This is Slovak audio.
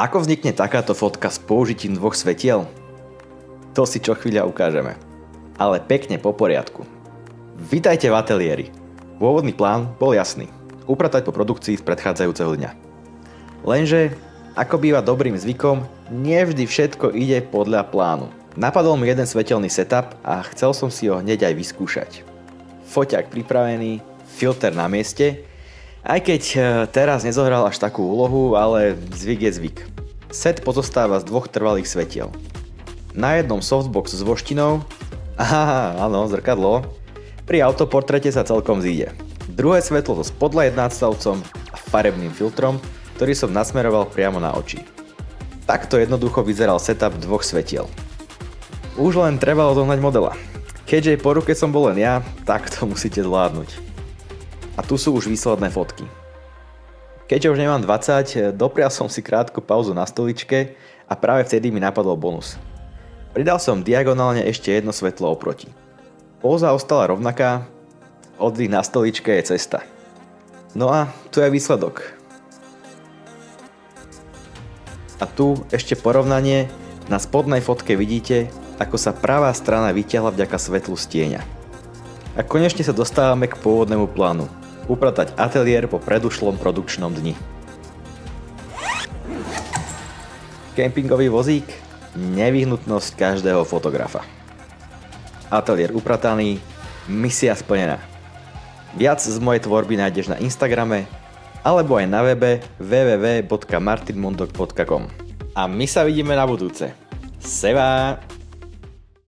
Ako vznikne takáto fotka s použitím dvoch svetiel? To si čo chvíľa ukážeme. Ale pekne po poriadku. Vitajte v ateliéri. Pôvodný plán bol jasný. Upratať po produkcii z predchádzajúceho dňa. Lenže, ako býva dobrým zvykom, nevždy všetko ide podľa plánu. Napadol mi jeden svetelný setup a chcel som si ho hneď aj vyskúšať. Foťák pripravený, filter na mieste, aj keď teraz nezohral až takú úlohu, ale zvyk je zvyk. Set pozostáva z dvoch trvalých svetiel. Na jednom softbox s voštinou, áno, zrkadlo, pri autoportrete sa celkom zíde. Druhé svetlo so spotlight nadstavcom a farebným filtrom, ktorý som nasmeroval priamo na oči. Takto jednoducho vyzeral setup dvoch svetiel. Už len trebalo zohnať modela. Keďže po ruke som bol len ja, tak to musíte zvládnuť. A tu sú už výsledné fotky. Keďže už nemám 20, doprial som si krátku pauzu na stoličke a práve vtedy mi napadol bonus. Pridal som diagonálne ešte jedno svetlo oproti. Póza ostala rovnaká, oddych na stoličke je cesta. No a tu je výsledok. A tu ešte porovnanie, na spodnej fotke vidíte, ako sa pravá strana vytiahla vďaka svetlu z tieňa. A konečne sa dostávame k pôvodnému plánu. Upratať ateliér po predušlom produkčnom dni. Kempingový vozík? Nevyhnutnosť každého fotografa. Ateliér uprataný, misia splnená. Viac z mojej tvorby nájdeš na Instagrame alebo aj na webe www.martinmondok.com. A my sa vidíme na budúce. Seva!